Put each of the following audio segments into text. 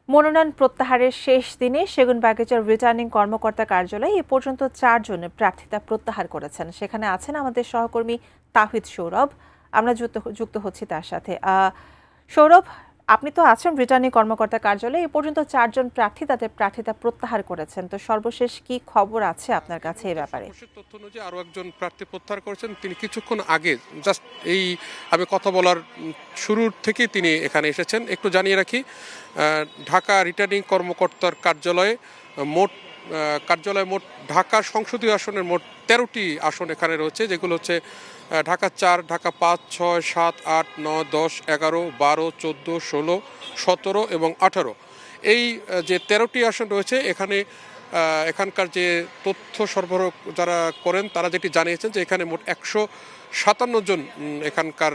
মনোনয়ন প্রত্যাহারের শেষ দিনে সেগুনবাগিচার রিটার্নিং কর্মকর্তা কার্যালয়ে এ পর্যন্ত 4 জনের প্রার্থিতা প্রত্যাহার করেছেন। সেখানে আছেন আমাদের সহকর্মী তাহিদ সৌরভ। আমরা যুক্ত হচ্ছি তার সাথে। সৌরভ, আপনি তো আছেন রিটার্নিং কর্মকর্তা কার্যালয়ে, এ পর্যন্ত 4 জন প্রার্থী তাদের প্রার্থিতা প্রত্যাহার করেছেন। তো সর্বশেষ কি খবর আছে আপনার কাছে এই ব্যাপারে? তথ্য অনুযায়ী আরো একজন প্রার্থী প্রত্যাহার করেছেন। তিনি কিছুক্ষণ আগে জাস্ট এই আমি কথা বলার শুরুর থেকেই তিনি এখানে এসেছেন। একটু জানিয়ে রাখি, ঢাকা রিটার্নিং কর্মকর্তার কার্যালয়ে মোট ঢাকা সংসদীয় আসনের মোট 13টি আসন এখানে রয়েছে, যেগুলো হচ্ছে ঢাকা 4, ঢাকা 5, 6, 7, 8, 9, 10, 11, 12, 14, 16, 17 এবং 18। এই যে 13টি আসন রয়েছে এখানকার যে তথ্য সরবরাহ যারা করেন তারা যেটি জানিয়েছেন যে এখানে মোট 157 জন এখানকার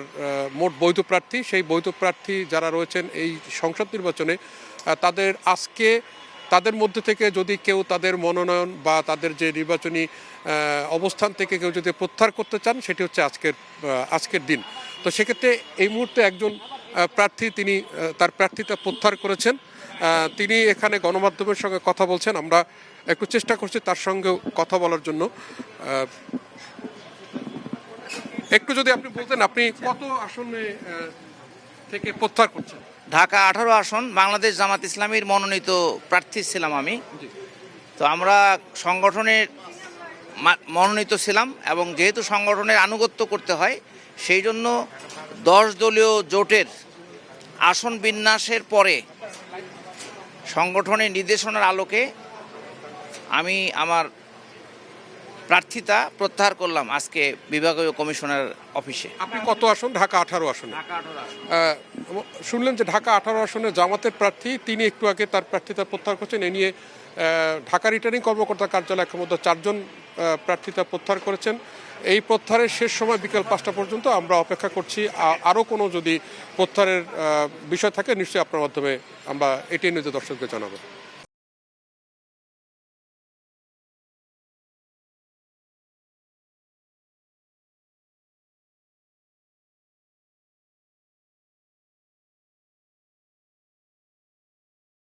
মোট বৈধ প্রার্থী। সেই বৈধ প্রার্থী যারা রয়েছেন এই সংসদ নির্বাচনে তাদের মধ্যে থেকে যদি কেউ তাদের মনোনয়ন বা তাদের যে নির্বাচনী অবস্থান থেকে কেউ যদি প্রত্যাহার করতে চান, সেটি হচ্ছে আজকের দিন। তো সেক্ষেত্রে এই মুহূর্তে একজন প্রার্থী তিনি তার প্রার্থীতা প্রত্যাহার করেছেন। তিনি এখানে গণমাধ্যমের সঙ্গে কথা বলছেন। আমরা একটু চেষ্টা করছি তার সঙ্গেও কথা বলার জন্য। একটু যদি আপনি বলতেন, আপনি কত আসনে থেকে প্রত্যাহার করছেন? ঢাকা 18 আসন বাংলাদেশ জামাত ইসলামীর মনোনীত প্রার্থী ছিলাম আমি। তো আমরা সংগঠনের মনোনীত ছিলাম এবং যেহেতু সংগঠনের আনুগত্য করতে হয়, সেই জন্য 10 দলীয় জোটের আসন বিন্যাসের পরে সংগঠনের নির্দেশনার আলোকে আমি আমার প্রার্থিতা প্রত্যাহার করলাম আজকে বিভাগীয় কমিশনার অফিসে। আপনি কত আসন? ঢাকা 18 আসনে। শুনলেন যে ঢাকা 18 আসনে জামাতের প্রার্থী তিনি একটু আগে তার প্রার্থিতা প্রত্যাহার করছেন। এ নিয়ে ঢাকা রিটার্নিং কর্মকর্তা কার্যালয় এখন মধ্যে 4 জন প্রার্থিতা প্রত্যাহার করেছেন। এই প্রত্যাহারের শেষ সময় বিকেল 5টা পর্যন্ত আমরা অপেক্ষা করছি। আরও কোনো যদি প্রত্যাহারের বিষয় থাকে নিশ্চয়ই আপনার মাধ্যমে আমরা এটি নিউজের দর্শকদের জানাবো।